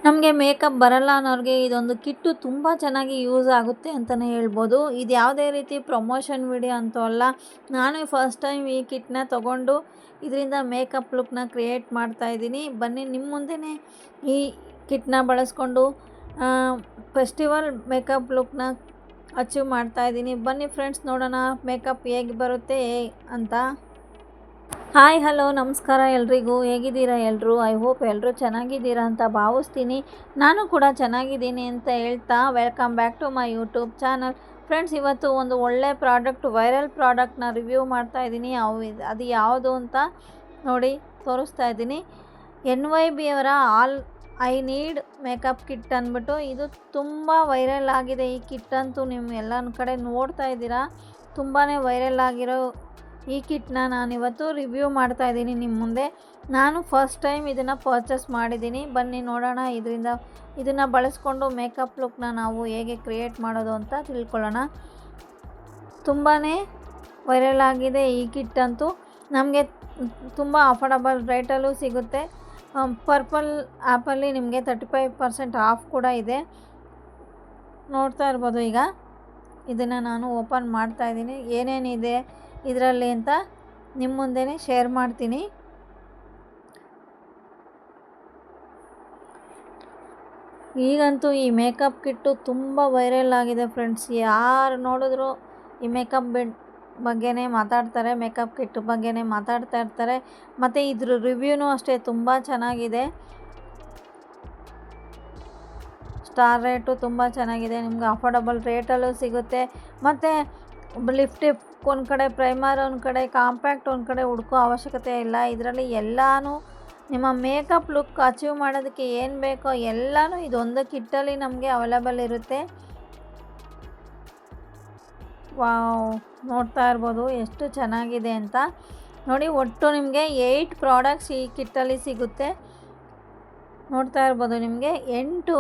ನಮಗೆ ಮೇಕಪ್ ಬರಲ್ಲ ಅನ್ನೋರಿಗೆ ಇದೊಂದು ಕಿಟ್ಟು ತುಂಬ ಚೆನ್ನಾಗಿ ಯೂಸ್ ಆಗುತ್ತೆ ಅಂತಲೇ ಹೇಳ್ಬೋದು. ಇದು ಯಾವುದೇ ರೀತಿ ಪ್ರಮೋಷನ್ ವಿಡಿಯೋ ಅಂತೂ ಅಲ್ಲ. ನಾನು ಫಸ್ಟ್ ಟೈಮ್ ಈ ಕಿಟ್ನ ತೊಗೊಂಡು ಇದರಿಂದ ಮೇಕಪ್ ಲುಕ್ನ ಕ್ರಿಯೇಟ್ ಮಾಡ್ತಾಯಿದ್ದೀನಿ. ಬನ್ನಿ ನಿಮ್ಮ ಮುಂದೆನೇ ಈ ಕಿಟ್ನ ಬಳಸ್ಕೊಂಡು ಫೆಸ್ಟಿವಲ್ ಮೇಕಪ್ ಲುಕ್ನ ಅಚೀವ್ ಮಾಡ್ತಾಯಿದ್ದೀನಿ. ಬನ್ನಿ ಫ್ರೆಂಡ್ಸ್, ನೋಡೋಣ ಮೇಕಪ್ ಹೇಗೆ ಬರುತ್ತೆ ಅಂತ. ಹಾಯ್ ಹಲೋ ನಮಸ್ಕಾರ ಎಲ್ರಿಗೂ. ಹೇಗಿದ್ದೀರಾ ಎಲ್ಲರೂ? ಐ ಹೋಪ್ ಎಲ್ಲರೂ ಚೆನ್ನಾಗಿದ್ದೀರಾ ಅಂತ ಭಾವಿಸ್ತೀನಿ. ನಾನು ಕೂಡ ಚೆನ್ನಾಗಿದ್ದೀನಿ ಅಂತ ಹೇಳ್ತಾ welcome back to my YouTube channel. Friends, ಇವತ್ತು ಒಂದು ಒಳ್ಳೆ ಪ್ರಾಡಕ್ಟ್, ವೈರಲ್ ಪ್ರಾಡಕ್ಟ್ನ ರಿವ್ಯೂ ಮಾಡ್ತಾಯಿದ್ದೀನಿ. ಅದು ಯಾವುದು ಅಂತ ನೋಡಿ ತೋರಿಸ್ತಾ ಇದ್ದೀನಿ. NYB ಅವರ all I need makeup kit ಅಂದ್ಬಿಟ್ಟು ಇದು ತುಂಬ ವೈರಲ್ ಆಗಿದೆ. ಈ ಕಿಟ್ ಅಂತೂ ನೀವು ಎಲ್ಲ ಕಡೆ ನೋಡ್ತಾ ಇದ್ದೀರಾ. ತುಂಬಾ ವೈರಲ್ ಆಗಿರೋ ಈ ಕಿಟ್ನ ನಾನಿವತ್ತು ರಿವ್ಯೂ ಮಾಡ್ತಾಯಿದ್ದೀನಿ ನಿಮ್ಮ ಮುಂದೆ. ನಾನು ಫಸ್ಟ್ ಟೈಮ್ ಇದನ್ನು ಪರ್ಚೇಸ್ ಮಾಡಿದ್ದೀನಿ. ಬನ್ನಿ ನೋಡೋಣ, ಇದನ್ನು ಬಳಸ್ಕೊಂಡು ಮೇಕಪ್ ಲುಕ್ನ ನಾವು ಹೇಗೆ ಕ್ರಿಯೇಟ್ ಮಾಡೋದು ಅಂತ ತಿಳ್ಕೊಳ್ಳೋಣ. ತುಂಬಾ ವೈರಲ್ ಆಗಿದೆ ಈ ಕಿಟ್ ಅಂತೂ. ನಮಗೆ ತುಂಬ ಅಫೋರ್ಡಬಲ್ ರೇಟಲ್ಲೂ ಸಿಗುತ್ತೆ. ಪರ್ಪಲ್ ಆ್ಯಪಲ್ಲಿ ನಿಮಗೆ 35% ಆಫ್ ಕೂಡ ಇದೆ. ನೋಡ್ತಾ ಇರ್ಬೋದು. ಈಗ ಇದನ್ನು ನಾನು ಓಪನ್ ಮಾಡ್ತಾಯಿದ್ದೀನಿ. ಏನೇನಿದೆ ಇದರಲ್ಲಿ ಅಂತ ನಿಮ್ಮ ಮುಂದೆನೇ ಶೇರ್ ಮಾಡ್ತೀನಿ. ಈಗಂತೂ ಈ ಮೇಕಪ್ ಕಿಟ್ಟು ತುಂಬ ವೈರಲ್ ಆಗಿದೆ ಫ್ರೆಂಡ್ಸ್. ಯಾರು ನೋಡಿದ್ರು ಈ ಮೇಕಪ್ ಬಗ್ಗೆನೇ ಮಾತಾಡ್ತಾರೆ, ಮೇಕಪ್ ಕಿಟ್ ಬಗ್ಗೆನೇ ಮಾತಾಡ್ತಾ ಇರ್ತಾರೆ. ಮತ್ತು ಇದ್ರ ರಿವ್ಯೂನೂ ಅಷ್ಟೇ ತುಂಬ ಚೆನ್ನಾಗಿದೆ. ಸ್ಟಾರ್ ರೇಟು ತುಂಬ ಚೆನ್ನಾಗಿದೆ. ನಿಮ್ಗೆ ಅಫೋರ್ಡಬಲ್ ರೇಟಲ್ಲೂ ಸಿಗುತ್ತೆ. ಮತ್ತು ಲಿಪ್ಸ್ಟಿಕ್ ಒಂದು ಕಡೆ, ಪ್ರೈಮರ್ ಒಂದು ಕಡೆ, ಕಾಂಪ್ಯಾಕ್ಟ್ ಒಂದು ಕಡೆ ಹುಡುಕೋ ಅವಶ್ಯಕತೆ ಇಲ್ಲ. ಇದರಲ್ಲಿ ಎಲ್ಲನೂ ನಿಮ್ಮ ಮೇಕಪ್ ಲುಕ್ ಅಚೀವ್ ಮಾಡೋದಕ್ಕೆ ಏನು ಬೇಕೋ ಎಲ್ಲನೂ ಇದೊಂದು ಕಿಟ್ಟಲ್ಲಿ ನಮಗೆ ಅವೈಲೇಬಲ್ ಇರುತ್ತೆ. ವಾವ್, ನೋಡ್ತಾ ಇರ್ಬೋದು ಎಷ್ಟು ಚೆನ್ನಾಗಿದೆ ಅಂತ. ನೋಡಿ, ಒಟ್ಟು ನಿಮಗೆ 8 ಪ್ರಾಡಕ್ಟ್ಸ್ ಈ ಕಿಟ್ಟಲ್ಲಿ ಸಿಗುತ್ತೆ. ನೋಡ್ತಾ ಇರ್ಬೋದು. ನಿಮಗೆ 8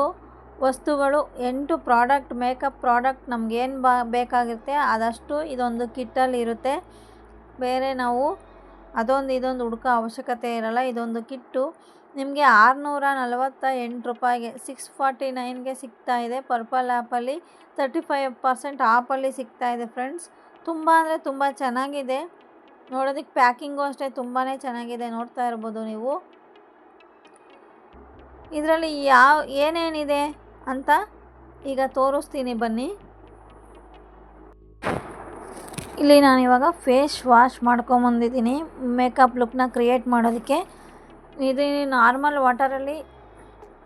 ವಸ್ತುಗಳು, 8 ಪ್ರಾಡಕ್ಟ್, ಮೇಕಪ್ ಪ್ರಾಡಕ್ಟ್ ನಮಗೇನು ಬೇಕಾಗಿರುತ್ತೆ ಅದಷ್ಟು ಇದೊಂದು ಕಿಟ್ಟಲ್ಲಿ ಇರುತ್ತೆ. ಬೇರೆ ನಾವು ಇದೊಂದು ಹುಡುಕೋ ಅವಶ್ಯಕತೆ ಇರಲ್ಲ. ಇದೊಂದು ಕಿಟ್ಟು ನಿಮಗೆ 648 ರೂಪಾಯಿಗೆ 649ಗೆ ಸಿಗ್ತಾಯಿದೆ. ಪರ್ಪಲ್ ಆ್ಯಪಲ್ಲಿ 35% ಆಫಲ್ಲಿ ಸಿಗ್ತಾಯಿದೆ ಫ್ರೆಂಡ್ಸ್. ತುಂಬ ಅಂದರೆ ತುಂಬ ಚೆನ್ನಾಗಿದೆ. ನೋಡೋದಕ್ಕೆ ಪ್ಯಾಕಿಂಗು ಅಷ್ಟೇ ತುಂಬಾ ಚೆನ್ನಾಗಿದೆ. ನೋಡ್ತಾ ಇರ್ಬೋದು ನೀವು. ಇದರಲ್ಲಿ ಏನೇನಿದೆ ಅಂತ ಈಗ ತೋರಿಸ್ತೀನಿ ಬನ್ನಿ. ಇಲ್ಲಿ ನಾನಿವಾಗ ಫೇಸ್ ವಾಶ್ ಮಾಡ್ಕೊಂಬಂದಿದ್ದೀನಿ ಮೇಕಪ್ ಲುಕ್ನ ಕ್ರಿಯೇಟ್ ಮಾಡೋದಕ್ಕೆ. ಇದು ನಾರ್ಮಲ್ ವಾಟರಲ್ಲಿ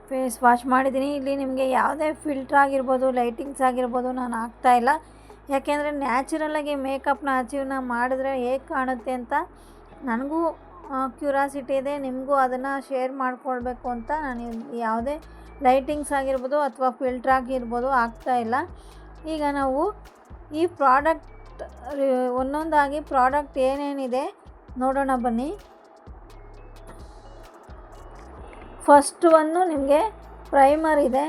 ಫೇಸ್ ವಾಶ್ ಮಾಡಿದ್ದೀನಿ. ಇಲ್ಲಿ ನಿಮಗೆ ಯಾವುದೇ ಫಿಲ್ಟ್ರ್ ಆಗಿರ್ಬೋದು, ಲೈಟಿಂಗ್ಸ್ ಆಗಿರ್ಬೋದು ನಾನು ಹಾಕ್ತಾಯಿಲ್ಲ. ಯಾಕೆಂದರೆ ನ್ಯಾಚುರಲಾಗಿ ಮೇಕಪ್ನ ಅಚೀವ್ನ ಮಾಡಿದ್ರೆ ಹೇಗೆ ಕಾಣುತ್ತೆ ಅಂತ ನನಗೂ ಕ್ಯೂರಾಸಿಟಿ ಇದೆ. ನಿಮಗೂ ಅದನ್ನು ಶೇರ್ ಮಾಡ್ಕೊಳ್ಬೇಕು ಅಂತ ನಾನು ಯಾವುದೇ ಲೈಟಿಂಗ್ಸ್ ಆಗಿರ್ಬೋದು ಅಥವಾ ಫಿಲ್ಟ್ರ್ ಆಗಿರ್ಬೋದು ಹಾಕ್ತಾಯಿಲ್ಲ. ಈಗ ನಾವು ಈ ಪ್ರಾಡಕ್ಟ್ ಒಂದೊಂದಾಗಿ ಪ್ರಾಡಕ್ಟ್ ಏನೇನಿದೆ ನೋಡೋಣ ಬನ್ನಿ. ಫಸ್ಟ್ ಒನ್ನು ನಿಮಗೆ ಪ್ರೈಮರ್ ಇದೆ.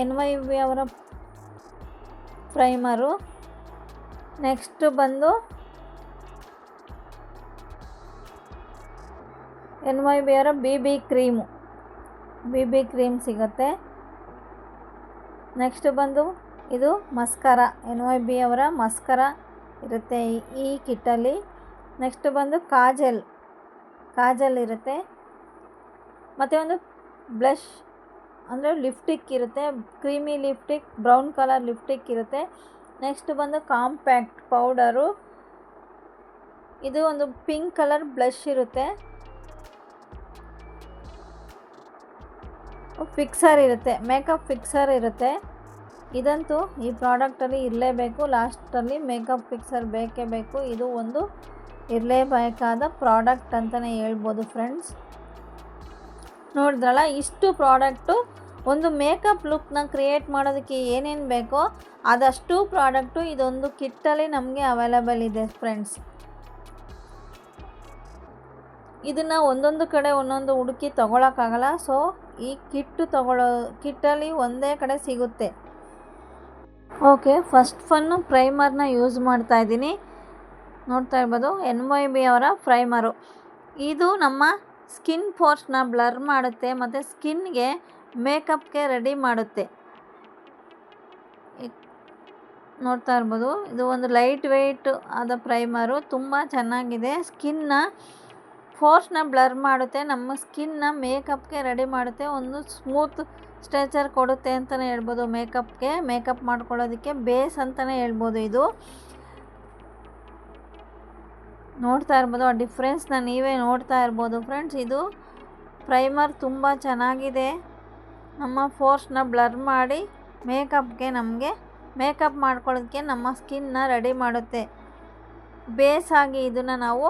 NYB ಅವರ ಪ್ರೈಮರು. ನೆಕ್ಸ್ಟ್ ಬಂದು NYB ಅವರ BB ಕ್ರೀಮ್ ಸಿಗುತ್ತೆ. ನೆಕ್ಸ್ಟ್ ಬಂದು ಇದು ಮಸ್ಕರ, NYB ಅವರ ಮಸ್ಕರ ಇರುತ್ತೆ ಈ ಕಿಟ್ಟಲ್ಲಿ. ನೆಕ್ಸ್ಟ್ ಬಂದು ಕಾಜಲ್ ಇರುತ್ತೆ. ಮತ್ತು ಒಂದು ಬ್ಲಷ್ ಅಂದರೆ ಲಿಪ್ಸ್ಟಿಕ್ ಇರುತ್ತೆ. Creamy lipstick, brown colour lipstick ಇರುತ್ತೆ. ನೆಕ್ಸ್ಟ್ ಬಂದು ಕಾಂಪ್ಯಾಕ್ಟ್ ಪೌಡರು. ಇದು ಒಂದು ಪಿಂಕ್ ಕಲರ್ ಬ್ಲಷ್ ಇರುತ್ತೆ. ಫಿಕ್ಸರ್ ಇರುತ್ತೆ, ಮೇಕಪ್ ಫಿಕ್ಸರ್ ಇರುತ್ತೆ. ಇದಂತೂ ಈ ಪ್ರಾಡಕ್ಟಲ್ಲಿ ಇರಲೇಬೇಕು. ಲಾಸ್ಟಲ್ಲಿ ಮೇಕಪ್ ಫಿಕ್ಸರ್ ಬೇಕೇ ಬೇಕು. ಇದು ಒಂದು ಇರಲೇಬೇಕಾದ ಪ್ರಾಡಕ್ಟ್ ಅಂತಲೇ ಹೇಳ್ಬೋದು ಫ್ರೆಂಡ್ಸ್. ನೋಡಿದ್ರಲ್ಲ, ಇಷ್ಟು ಪ್ರಾಡಕ್ಟು ಒಂದು ಮೇಕಪ್ ಲುಕ್ನ ಕ್ರಿಯೇಟ್ ಮಾಡೋದಕ್ಕೆ ಏನೇನು ಬೇಕೋ ಅದಷ್ಟು ಪ್ರಾಡಕ್ಟು ಇದೊಂದು ಕಿಟ್ಟಲ್ಲಿ ನಮಗೆ ಅವೈಲೇಬಲ್ ಇದೆ ಫ್ರೆಂಡ್ಸ್. ಇದನ್ನು ಒಂದೊಂದು ಕಡೆ ಒಂದೊಂದು ಹುಡುಕಿ ತೊಗೊಳಕ್ಕಾಗಲ್ಲ. ಸೊ ಈ ಕಿಟ್ಟಲ್ಲಿ ಒಂದೇ ಕಡೆ ಸಿಗುತ್ತೆ. ಓಕೆ, ಫಸ್ಟ್ ಪ್ರೈಮರ್ನ ಯೂಸ್ ಮಾಡ್ತಾಯಿದ್ದೀನಿ. ನೋಡ್ತಾ ಇರ್ಬೋದು, NYB ಅವರ ಪ್ರೈಮರು. ಇದು ನಮ್ಮ ಸ್ಕಿನ್ ಪೋರ್ಸ್ನ ಬ್ಲರ್ ಮಾಡುತ್ತೆ ಮತ್ತು ಸ್ಕಿನ್ಗೆ ಮೇಕಪ್ಗೆ ರೆಡಿ ಮಾಡುತ್ತೆ. ನೋಡ್ತಾ ಇರ್ಬೋದು, ಇದು ಒಂದು ಲೈಟ್ ವೆಯ್ಟ್ ಆದ ಪ್ರೈಮರು, ತುಂಬ ಚೆನ್ನಾಗಿದೆ. ಸ್ಕಿನ್ನ ಪೋರ್ಸ್ನ ಬ್ಲರ್ ಮಾಡುತ್ತೆ, ನಮ್ಮ ಸ್ಕಿನ್ನ ಮೇಕಪ್ಗೆ ರೆಡಿ ಮಾಡುತ್ತೆ, ಒಂದು ಸ್ಮೂತ್ ಸ್ಟ್ರೆಚರ್ ಕೊಡುತ್ತೆ ಅಂತಲೇ ಹೇಳ್ಬೋದು. ಮೇಕಪ್ ಮಾಡ್ಕೊಳ್ಳೋದಕ್ಕೆ ಬೇಸ್ ಅಂತಲೇ ಹೇಳ್ಬೋದು. ಇದು ನೋಡ್ತಾ ಇರ್ಬೋದು, ಆ ಡಿಫ್ರೆನ್ಸ್ನ ನೀವೇ ನೋಡ್ತಾ ಇರ್ಬೋದು ಫ್ರೆಂಡ್ಸ್. ಇದು ಪ್ರೈಮರ್ ತುಂಬ ಚೆನ್ನಾಗಿದೆ, ನಮ್ಮ ಪೋರ್ಸ್ನ ಬ್ಲರ್ ಮಾಡಿ ನಮಗೆ ಮೇಕಪ್ ಮಾಡ್ಕೊಳ್ಳೋದಕ್ಕೆ ನಮ್ಮ ಸ್ಕಿನ್ನ ರೆಡಿ ಮಾಡುತ್ತೆ. ಬೇಸಾಗಿ ಇದನ್ನು ನಾವು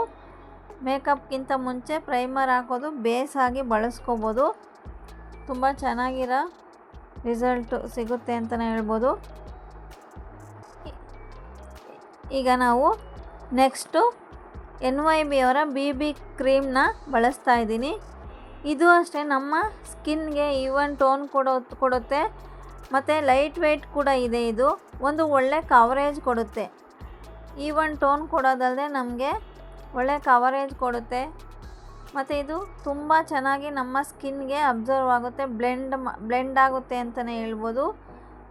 ಮೇಕಪ್ಗಿಂತ ಮುಂಚೆ ಪ್ರೈಮರ್ ಹಾಕೋದು ಬೇಸಾಗಿ ಬಳಸ್ಕೋಬೋದು. ತುಂಬ ಚೆನ್ನಾಗಿರೋ ರಿಸಲ್ಟು ಸಿಗುತ್ತೆ ಅಂತಲೇ ಹೇಳ್ಬೋದು. ಈಗ ನಾವು ನೆಕ್ಸ್ಟು NYB ಅವರ BB ಕ್ರೀಮ್ನ ಬಳಸ್ತಾ ಇದ್ದೀನಿ. ಇದು ಅಷ್ಟೇ ನಮ್ಮ ಸ್ಕಿನ್ಗೆ ಈವನ್ ಟೋನ್ ಕೊಡುತ್ತೆ ಮತ್ತು ಲೈಟ್ ವೆಯ್ಟ್ ಕೂಡ ಇದೆ. ಇದು ಒಂದು ಒಳ್ಳೆ ಕವರೇಜ್ ಕೊಡುತ್ತೆ. ಈವನ್ ಟೋನ್ ಕೊಡೋದಲ್ಲದೆ ನಮಗೆ ಒಳ್ಳೆ ಕವರೇಜ್ ಕೊಡುತ್ತೆ ಮತ್ತು ಇದು ತುಂಬ ಚೆನ್ನಾಗಿ ನಮ್ಮ ಸ್ಕಿನ್ಗೆ ಅಬ್ಸರ್ವ್ ಆಗುತ್ತೆ, ಬ್ಲೆಂಡ್ ಆಗುತ್ತೆ ಅಂತಲೇ ಹೇಳ್ಬೋದು.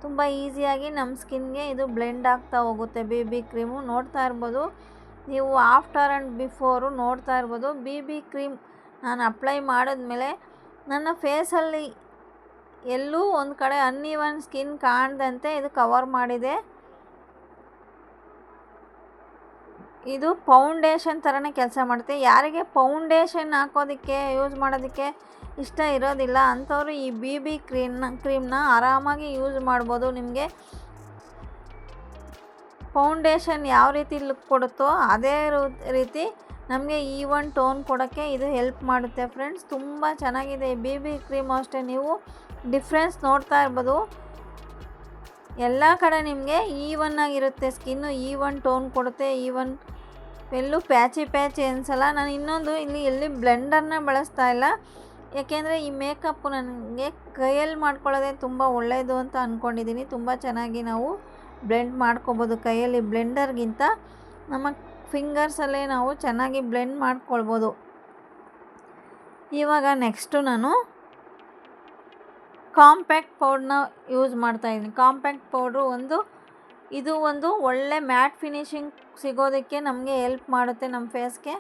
ತುಂಬ ಈಸಿಯಾಗಿ ನಮ್ಮ ಸ್ಕಿನ್ಗೆ ಇದು ಬ್ಲೆಂಡ್ ಆಗ್ತಾ ಹೋಗುತ್ತೆ BB ಕ್ರೀಮು. ನೋಡ್ತಾ ಇರ್ಬೋದು ನೀವು, ಆಫ್ಟರ್ ಆ್ಯಂಡ್ ಬಿಫೋರು ನೋಡ್ತಾ ಇರ್ಬೋದು. BB ಕ್ರೀಮ್ ನಾನು ಅಪ್ಲೈ ಮಾಡಿದ್ಮೇಲೆ ನನ್ನ ಫೇಸಲ್ಲಿ ಎಲ್ಲೂ ಒಂದು ಕಡೆ ಅನ್ಈವನ್ ಸ್ಕಿನ್ ಕಾಣದಂತೆ ಇದು ಕವರ್ ಮಾಡಿದೆ. ಇದು ಫೌಂಡೇಶನ್ ಥರನೇ ಕೆಲಸ ಮಾಡುತ್ತೆ. ಯಾರಿಗೆ ಫೌಂಡೇಶನ್ ಹಾಕೋದಕ್ಕೆ ಯೂಸ್ ಮಾಡೋದಕ್ಕೆ ಇಷ್ಟ ಇರೋದಿಲ್ಲ ಅಂಥವ್ರು ಈ BB ಕ್ರೀಮ್ನ ಆರಾಮಾಗಿ ಯೂಸ್ ಮಾಡ್ಬೋದು. ನಿಮಗೆ ಫೌಂಡೇಶನ್ ಯಾವ ರೀತಿ ಲುಕ್ ಕೊಡುತ್ತೋ ಅದೇ ರೀತಿ ನಮಗೆ ಈವನ್ ಟೋನ್ ಕೊಡೋಕ್ಕೆ ಇದು ಹೆಲ್ಪ್ ಮಾಡುತ್ತೆ ಫ್ರೆಂಡ್ಸ್. ತುಂಬ ಚೆನ್ನಾಗಿದೆ ಈ BB ಕ್ರೀಮ್. ಅಷ್ಟೇ ನೀವು ಡಿಫ್ರೆನ್ಸ್ ನೋಡ್ತಾ ಇರ್ಬೋದು, ಎಲ್ಲ ಕಡೆ ನಿಮಗೆ ಈವನ್ ಆಗಿರುತ್ತೆ ಸ್ಕಿನ್ನು, ಈವನ್ ಟೋನ್ ಕೊಡುತ್ತೆ. ಎಲ್ಲೂ ಪ್ಯಾಚಿ ಅನಿಸಲ್ಲ. ನಾನು ಇನ್ನೊಂದು ಎಲ್ಲಿ ಬ್ಲೆಂಡರ್ನ ಬಳಸ್ತಾ ಇಲ್ಲ, ಯಾಕೆಂದರೆ ಈ ಮೇಕಪ್ಪು ನನಗೆ ಕೈಯಲ್ಲಿ ಮಾಡ್ಕೊಳ್ಳೋದೇ ತುಂಬ ಒಳ್ಳೆಯದು ಅಂತ ಅಂದ್ಕೊಂಡಿದ್ದೀನಿ. ತುಂಬ ಚೆನ್ನಾಗಿ ನಾವು ಬ್ಲೆಂಡ್ ಮಾಡ್ಕೊಬೋದು ಕೈಯಲ್ಲಿ, ಬ್ಲೆಂಡರ್ಗಿಂತ ನಮ್ಮ ಫಿಂಗರ್ಸಲ್ಲೇ ನಾವು ಚೆನ್ನಾಗಿ ಬ್ಲೆಂಡ್ ಮಾಡ್ಕೊಳ್ಬೋದು. ಇವಾಗ ನೆಕ್ಸ್ಟು ನಾನು ಕಾಂಪ್ಯಾಕ್ಟ್ ಪೌಡ್ರನ್ನ ಯೂಸ್ ಮಾಡ್ತಾಯಿದ್ದೀನಿ. ಕಾಂಪ್ಯಾಕ್ಟ್ ಪೌಡ್ರು ಇದು ಒಂದು ಒಳ್ಳೆ ಮ್ಯಾಟ್ ಫಿನಿಶಿಂಗ್ ಸಿಗೋದಕ್ಕೆ ನಮಗೆ ಹೆಲ್ಪ್ ಮಾಡುತ್ತೆ. ನಮ್ಮ ಫೇಸ್ಗೆ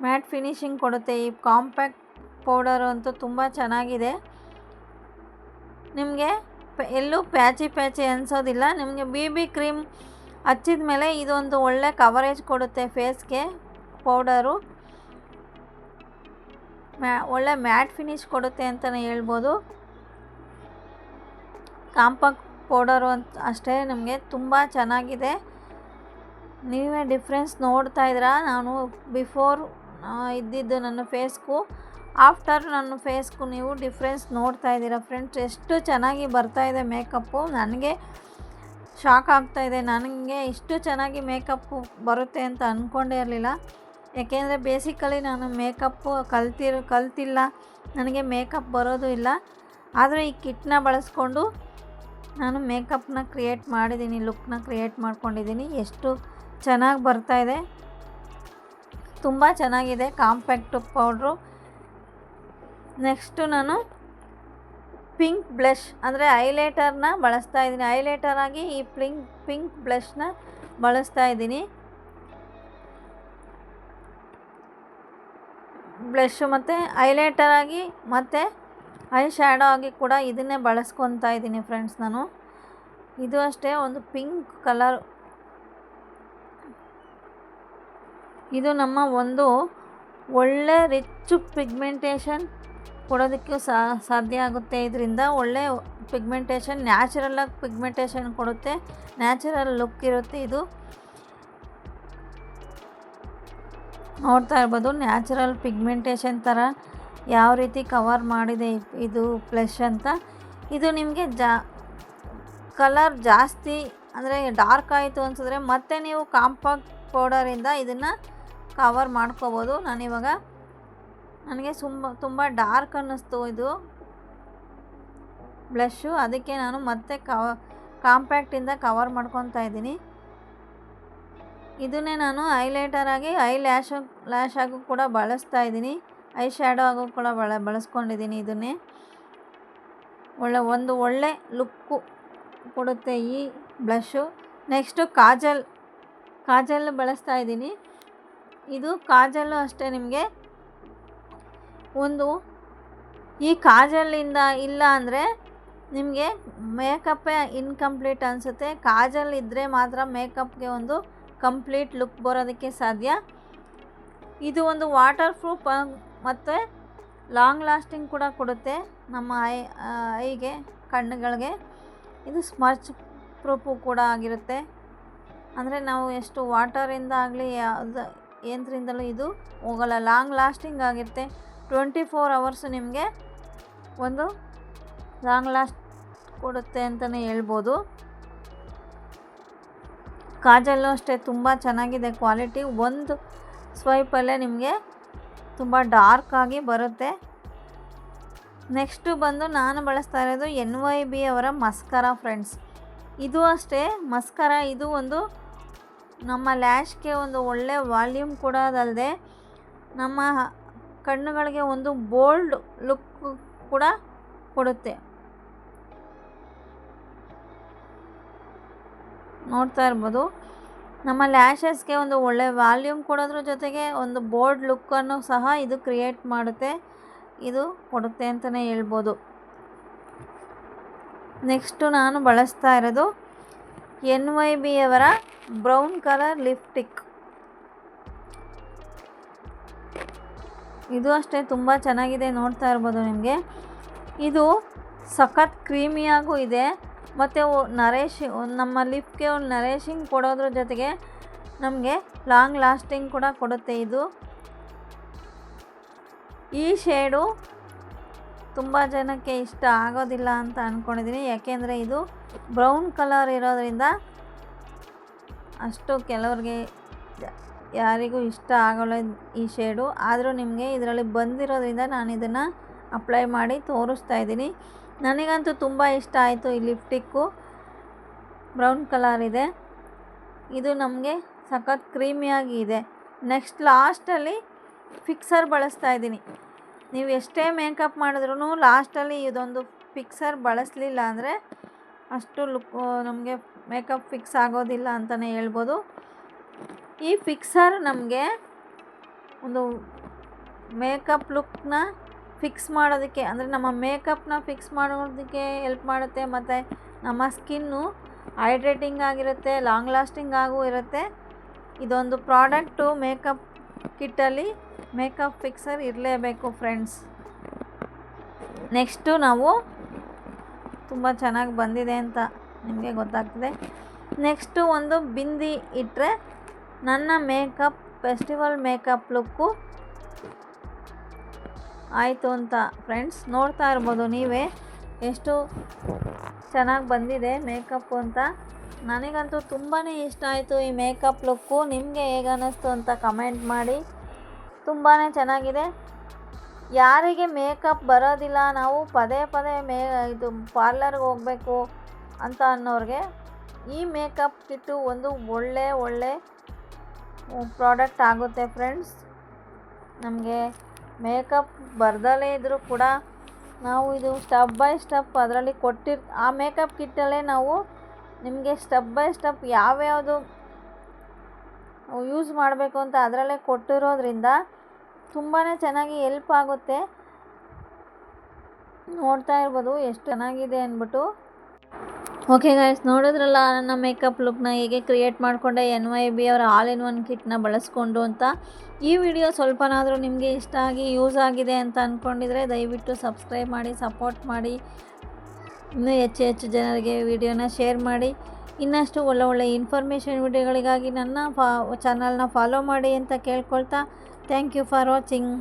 ಮ್ಯಾಟ್ ಫಿನಿಶಿಂಗ್ ಕೊಡುತ್ತೆ ಈ ಕಾಂಪ್ಯಾಕ್ಟ್ ಪೌಡರು ಅಂತೂ ತುಂಬ ಚೆನ್ನಾಗಿದೆ. ನಿಮಗೆ ಎಲ್ಲೂ ಪ್ಯಾಚಿ ಅನಿಸೋದಿಲ್ಲ. ನಿಮಗೆ BB ಕ್ರೀಮ್ ಹಚ್ಚಿದ ಮೇಲೆ ಇದೊಂದು ಒಳ್ಳೆ ಕವರೇಜ್ ಕೊಡುತ್ತೆ ಫೇಸ್ಗೆ. ಪೌಡರು ಒಳ್ಳೆ ಮ್ಯಾಟ್ ಫಿನಿಶ್ ಕೊಡುತ್ತೆ ಅಂತಲೇ ಹೇಳ್ಬೋದು. ಕಾಂಪ್ಯಾಕ್ಟ್ ಪೌಡರು ಅಷ್ಟೇ ನಮಗೆ ತುಂಬ ಚೆನ್ನಾಗಿದೆ. ನೀವೇ ಡಿಫ್ರೆನ್ಸ್ ನೋಡ್ತಾ ಇದ್ದೀರಾ. ನಾನು ಬಿಫೋರ್ ಇದ್ದಿದ್ದು ನನ್ನ ಫೇಸ್ಗೂ ಆಫ್ಟರ್ ನನ್ನ ಫೇಸ್ಗೂ ನೀವು ಡಿಫ್ರೆನ್ಸ್ ನೋಡ್ತಾ ಇದ್ದೀರಾ ಫ್ರೆಂಡ್ಸ್. ಎಷ್ಟು ಚೆನ್ನಾಗಿ ಬರ್ತಾಯಿದೆ ಮೇಕಪ್ಪು. ನನಗೆ ಶಾಕ್ ಆಗ್ತಾಯಿದೆ. ನನಗೆ ಇಷ್ಟು ಚೆನ್ನಾಗಿ ಮೇಕಪ್ಪು ಬರುತ್ತೆ ಅಂತ ಅಂದ್ಕೊಂಡೇ ಇರಲಿಲ್ಲ. ಯಾಕೆಂದರೆ ಬೇಸಿಕಲಿ ನಾನು ಮೇಕಪ್ಪು ಕಲ್ತಿಲ್ಲ, ನನಗೆ ಮೇಕಪ್ ಬರೋದು ಇಲ್ಲ. ಆದರೆ ಈ ಕಿಟ್ನ ಬಳಸ್ಕೊಂಡು ನಾನು ಮೇಕಪ್ನ ಕ್ರಿಯೇಟ್ ಮಾಡಿದ್ದೀನಿ, ಲುಕ್ನ ಕ್ರಿಯೇಟ್ ಮಾಡ್ಕೊಂಡಿದ್ದೀನಿ. ಎಷ್ಟು ಚೆನ್ನಾಗಿ ಬರ್ತಾಯಿದೆ, ತುಂಬ ಚೆನ್ನಾಗಿದೆ ಕಾಂಪ್ಯಾಕ್ಟ್ ಪೌಡ್ರು. ನೆಕ್ಸ್ಟು ನಾನು ಪಿಂಕ್ ಬ್ಲಷ್ ಅಂದರೆ ಐಲೈಟರ್ನ ಬಳಸ್ತಾ ಇದ್ದೀನಿ. ಐಲೈಟರ್ ಆಗಿ ಈ ಪಿಂಕ್ ಬ್ಲಷ್ನ ಬಳಸ್ತಾ ಇದ್ದೀನಿ. ಬ್ಲಷ್ ಮತ್ತು ಐಲೈಟರ್ ಆಗಿ ಮತ್ತು ಐ ಶ್ಯಾಡೋ ಆಗಿ ಕೂಡ ಇದನ್ನೇ ಬಳಸ್ಕೊತಾ ಇದ್ದೀನಿ ಫ್ರೆಂಡ್ಸ್ ನಾನು. ಇದು ಅಷ್ಟೇ ಒಂದು ಪಿಂಕ್ ಕಲರ್. ಇದು ನಮ್ಮ ಒಂದು ಒಳ್ಳೆ ರಿಚ್ ಪಿಗ್ಮೆಂಟೇಷನ್ ಕೊಡೋದಕ್ಕೂ ಸಾಧ್ಯ ಆಗುತ್ತೆ. ಇದರಿಂದ ಒಳ್ಳೆ ಪಿಗ್ಮೆಂಟೇಷನ್, ನ್ಯಾಚುರಲಾಗಿ ಪಿಗ್ಮೆಂಟೇಷನ್ ಕೊಡುತ್ತೆ, ನ್ಯಾಚುರಲ್ ಲುಕ್ ಇರುತ್ತೆ. ಇದು ನೋಡ್ತಾ ಇರ್ಬೋದು, ನ್ಯಾಚುರಲ್ ಪಿಗ್ಮೆಂಟೇಷನ್ ಥರ ಯಾವ ರೀತಿ ಕವರ್ ಮಾಡಿದೆ ಇದು ಬ್ಲಷ್ ಅಂತ. ಇದು ನಿಮಗೆ ಕಲರ್ ಜಾಸ್ತಿ ಅಂದರೆ ಡಾರ್ಕ್ ಆಯಿತು ಅನಿಸಿದ್ರೆ ಮತ್ತೆ ನೀವು ಕಾಂಪ್ಯಾಕ್ಟ್ ಪೌಡರಿಂದ ಇದನ್ನು ಕವರ್ ಮಾಡ್ಕೋಬೋದು. ನನಗೆ ತುಂಬ ಡಾರ್ಕ್ ಅನ್ನಿಸ್ತು ಇದು ಬ್ಲಷ್ಷು, ಅದಕ್ಕೆ ನಾನು ಮತ್ತೆ ಕಾಂಪ್ಯಾಕ್ಟಿಂದ ಕವರ್ ಮಾಡ್ಕೊತಾ ಇದ್ದೀನಿ. ಇದನ್ನೇ ನಾನು ಹೈಲೈಟರ್ ಆಗಿ ಲ್ಯಾಶ್ ಆಗು ಕೂಡ ಬಳಸ್ತಾ ಇದ್ದೀನಿ. ಐ ಶ್ಯಾಡೋ ಆಗು ಕೂಡ ಬಳಸ್ಕೊಂಡಿದ್ದೀನಿ. ಇದನ್ನೇ ಒಳ್ಳೆ ಲುಕ್ಕು ಕೊಡುತ್ತೆ ಈ ಬ್ಲಷು. ನೆಕ್ಸ್ಟು ಕಾಜಲ್ ಬಳಸ್ತಾ ಇದ್ದೀನಿ. ಇದು ಕಾಜಲ್ಲು ಅಷ್ಟೇ, ನಿಮಗೆ ಈ ಕಾಜಲ್ಲಿಂದ ಇಲ್ಲ ಅಂದರೆ ನಿಮಗೆ ಮೇಕಪ್ಪೇ ಇನ್ಕಂಪ್ಲೀಟ್ ಅನಿಸುತ್ತೆ. ಕಾಜಲ್ ಇದ್ದರೆ ಮಾತ್ರ ಮೇಕಪ್ಗೆ ಒಂದು ಕಂಪ್ಲೀಟ್ ಲುಕ್ ಬರೋದಕ್ಕೆ ಸಾಧ್ಯ. ಇದು ಒಂದು ವಾಟರ್ ಪ್ರೂಫ್ ಮತ್ತು ಲಾಂಗ್ ಲಾಸ್ಟಿಂಗ್ ಕೂಡ ಕೊಡುತ್ತೆ ನಮ್ಮ ಐಗೆ, ಕಣ್ಣುಗಳಿಗೆ. ಇದು ಸ್ಮರ್ಚ್ ಪ್ರೂಫು ಕೂಡ ಆಗಿರುತ್ತೆ. ಅಂದರೆ ನಾವು ಎಷ್ಟು ವಾಟರಿಂದ ಆಗಲಿ ಏನರಿಂದಲೂ ಇದು ಹೋಗಲ್ಲ, ಲಾಂಗ್ ಲಾಸ್ಟಿಂಗ್ ಆಗಿರುತ್ತೆ. 24 hours ನಿಮಗೆ ಒಂದು ಲಾಂಗ್ ಲಾಸ್ಟ್ ಕೊಡುತ್ತೆ ಅಂತಲೇ ಹೇಳ್ಬೋದು. ಕಾಜಲ್ಲು ಅಷ್ಟೇ ತುಂಬ ಚೆನ್ನಾಗಿದೆ ಕ್ವಾಲಿಟಿ. ಒಂದು ಸ್ವೈಪಲ್ಲೇ ನಿಮಗೆ ತುಂಬ ಡಾರ್ಕ್ ಆಗಿ ಬರುತ್ತೆ. ನೆಕ್ಸ್ಟು ಬಂದು ನಾನು ಬಳಸ್ತಾ ಇರೋದು NYB ಅವರ ಮಸ್ಕರಾ ಫ್ರೆಂಡ್ಸ್. ಇದು ಅಷ್ಟೇ ಮಸ್ಕರಾ. ಇದು ಒಂದು ನಮ್ಮ ಲ್ಯಾಶ್ಗೆ ಒಂದು ಒಳ್ಳೆ ವಾಲ್ಯೂಮ್ ಕೊಡೋದಲ್ಲದೆ ನಮ್ಮ ಕಣ್ಣುಗಳಿಗೆ ಒಂದು ಬೋಲ್ಡ್ ಲುಕ್ ಕೂಡ ಕೊಡುತ್ತೆ. ನೋಡ್ತಾ ಇರ್ಬೋದು, ನಮ್ಮ ಲ್ಯಾಶಸ್ಗೆ ಒಂದು ಒಳ್ಳೆ ವಾಲ್ಯೂಮ್ ಕೊಡೋದ್ರ ಜೊತೆಗೆ ಒಂದು ಬೋಲ್ಡ್ ಲುಕ್ಕನ್ನು ಸಹ ಇದು ಕ್ರಿಯೇಟ್ ಮಾಡುತ್ತೆ, ಇದು ಕೊಡುತ್ತೆ ಅಂತಲೇ ಹೇಳ್ಬೋದು. ನೆಕ್ಸ್ಟು ನಾನು ಬಳಸ್ತಾ ಇರೋದು NYB ಅವರ ಬ್ರೌನ್ ಕಲರ್ ಲಿಪ್ಸ್ಟಿಕ್. ಇದು ಅಷ್ಟೇ ತುಂಬ ಚೆನ್ನಾಗಿದೆ, ನೋಡ್ತಾ ಇರ್ಬೋದು ನಿಮಗೆ. ಇದು ಸಖತ್ ಕ್ರೀಮಿಯಾಗೂ ಇದೆ ಮತ್ತು ನಮ್ಮ ಲಿಪ್ಗೆ ಒಂದು ನರೇಶಿಂಗ್ ಕೊಡೋದ್ರ ಜೊತೆಗೆ ನಮಗೆ ಲಾಂಗ್ ಲಾಸ್ಟಿಂಗ್ ಕೂಡ ಕೊಡುತ್ತೆ. ಈ ಶೇಡು ತುಂಬ ಜನಕ್ಕೆ ಇಷ್ಟ ಆಗೋದಿಲ್ಲ ಅಂತ ಅಂದ್ಕೊಂಡಿದ್ದೀನಿ, ಯಾಕೆಂದರೆ ಇದು ಬ್ರೌನ್ ಕಲರ್ ಇರೋದ್ರಿಂದ ಅಷ್ಟು ಕೆಲವ್ರಿಗೆ ಯಾರಿಗೂ ಇಷ್ಟ ಆಗೋಲ್ಲ ಈ ಶೇಡು. ಆದರೂ ನಿಮಗೆ ಇದರಲ್ಲಿ ಬಂದಿರೋದ್ರಿಂದ ನಾನು ಇದನ್ನು ಅಪ್ಲೈ ಮಾಡಿ ತೋರಿಸ್ತಾ ಇದ್ದೀನಿ. ನನಗಂತೂ ತುಂಬ ಇಷ್ಟ ಆಯಿತು ಈ ಲಿಪ್ಸ್ಟಿಕ್ಕು. ಬ್ರೌನ್ ಕಲರ್ ಇದೆ, ಇದು ನಮಗೆ ಸಖತ್ ಕ್ರೀಮಿಯಾಗಿ ಇದೆ. ನೆಕ್ಸ್ಟ್ ಲಾಸ್ಟಲ್ಲಿ ಫಿಕ್ಸರ್ ಬಳಸ್ತಾ ಇದ್ದೀನಿ. ನೀವು ಎಷ್ಟೇ ಮೇಕಪ್ ಮಾಡಿದ್ರೂ ಲಾಸ್ಟಲ್ಲಿ ಇದೊಂದು ಫಿಕ್ಸರ್ ಬಳಸಲಿಲ್ಲ ಅಂದರೆ ಅಷ್ಟು ಲುಕ್ ನಮಗೆ ಮೇಕಪ್ ಫಿಕ್ಸ್ ಆಗೋದಿಲ್ಲ ಅಂತಲೇ ಹೇಳ್ಬೋದು. ಈ ಫಿಕ್ಸರ್ ನಮಗೆ ಒಂದು ಮೇಕಪ್ ಲುಕ್ನ ಫಿಕ್ಸ್ ಮಾಡೋದಕ್ಕೆ, ಅಂದರೆ ನಮ್ಮ ಮೇಕಪ್ನ ಫಿಕ್ಸ್ ಮಾಡೋದಕ್ಕೆ ಹೆಲ್ಪ್ ಮಾಡುತ್ತೆ. ಮತ್ತು ನಮ್ಮ ಸ್ಕಿನ್ನು ಹೈಡ್ರೇಟಿಂಗ್ ಆಗಿರುತ್ತೆ, ಲಾಂಗ್ ಲಾಸ್ಟಿಂಗ್ ಆಗೂ ಇರುತ್ತೆ. ಇದೊಂದು ಪ್ರಾಡಕ್ಟು ಮೇಕಪ್ ಕಿಟ್ಟಲ್ಲಿ ಮೇಕಪ್ ಫಿಕ್ಸರ್ ಇರಲೇಬೇಕು ಫ್ರೆಂಡ್ಸ್. ನೆಕ್ಸ್ಟು ನಾವು ತುಂಬ ಚೆನ್ನಾಗಿ ಬಂದಿದೆ ಅಂತ ನಿಮಗೆ ಗೊತ್ತಾಗ್ತದೆ. ನೆಕ್ಸ್ಟು ಒಂದು ಬಿಂದಿ ಇಟ್ಟರೆ ನನ್ನ ಮೇಕಪ್ ಫೆಸ್ಟಿವಲ್ ಮೇಕಪ್ ಲುಕ್ಕು ಆಯಿತು ಅಂತ ಫ್ರೆಂಡ್ಸ್. ನೋಡ್ತಾ ಇರ್ಬೋದು ನೀವೇ ಎಷ್ಟು ಚೆನ್ನಾಗಿ ಬಂದಿದೆ ಮೇಕಪ್ಪು ಅಂತ. ನನಗಂತೂ ತುಂಬಾ ಇಷ್ಟ ಆಯಿತು ಈ ಮೇಕಪ್ ಲುಕ್ಕು. ನಿಮಗೆ ಹೇಗೆ ಅನ್ನಿಸ್ತು ಅಂತ ಕಮೆಂಟ್ ಮಾಡಿ. ತುಂಬಾ ಚೆನ್ನಾಗಿದೆ. ಯಾರಿಗೆ ಮೇಕಪ್ ಬರೋದಿಲ್ಲ, ನಾವು ಪದೇ ಇದು ಪಾರ್ಲರ್ಗೆ ಹೋಗಬೇಕು ಅಂತ ಅನ್ನೋರಿಗೆ ಈ ಮೇಕಪ್ ಕಿಟ್ಟು ಒಂದು ಒಳ್ಳೆ ಪ್ರಾಡಕ್ಟ್ ಆಗುತ್ತೆ ಫ್ರೆಂಡ್ಸ್. ನಮಗೆ ಮೇಕಪ್ ಬರ್ದಲೇ ಇದ್ದರೂ ಕೂಡ ನಾವು ಇದು ಸ್ಟೆಪ್ ಬೈ ಸ್ಟೆಪ್ ಅದರಲ್ಲಿ ಆ ಮೇಕಪ್ ಕಿಟ್ಟಲ್ಲೇ ನಾವು ನಿಮಗೆ ಸ್ಟೆಪ್ ಬೈ ಸ್ಟೆಪ್ ಯಾವ್ಯಾವುದು ಯೂಸ್ ಮಾಡಬೇಕು ಅಂತ ಅದರಲ್ಲೇ ಕೊಟ್ಟಿರೋದ್ರಿಂದ ತುಂಬಾ ಚೆನ್ನಾಗಿ ಹೆಲ್ಪ್ ಆಗುತ್ತೆ. ನೋಡ್ತಾ ಇರ್ಬೋದು ಎಷ್ಟು ಚೆನ್ನಾಗಿದೆ ಅಂದ್ಬಿಟ್ಟು. ಓಕೆ ಗೈಸ್, ನೋಡಿದ್ರಲ್ಲ ನನ್ನ ಮೇಕಪ್ ಲುಕ್ನ ಹೇಗೆ ಕ್ರಿಯೇಟ್ ಮಾಡಿಕೊಂಡೆ NYB ಅವರ ಆಲ್ ಇನ್ ಒನ್ ಕಿಟ್ನ ಬಳಸ್ಕೊಂಡು ಅಂತ. ಈ ವಿಡಿಯೋ ಸ್ವಲ್ಪನಾದರೂ ನಿಮಗೆ ಇಷ್ಟ ಆಗಿ ಯೂಸ್ ಆಗಿದೆ ಅಂತ ಅಂದ್ಕೊಂಡಿದ್ರೆ ದಯವಿಟ್ಟು ಸಬ್ಸ್ಕ್ರೈಬ್ ಮಾಡಿ, ಸಪೋರ್ಟ್ ಮಾಡಿ. ಇನ್ನೂ ಹೆಚ್ಚು ಜನರಿಗೆ ವಿಡಿಯೋನ ಶೇರ್ ಮಾಡಿ. ಇನ್ನಷ್ಟು ಒಳ್ಳೆ ಇನ್ಫಾರ್ಮೇಷನ್ ವಿಡಿಯೋಗಳಿಗಾಗಿ ನನ್ನ ಚಾನಲ್ನ ಫಾಲೋ ಮಾಡಿ ಅಂತ ಕೇಳ್ಕೊಳ್ತಾ ಥ್ಯಾಂಕ್ ಯು ಫಾರ್ ವಾಚಿಂಗ್.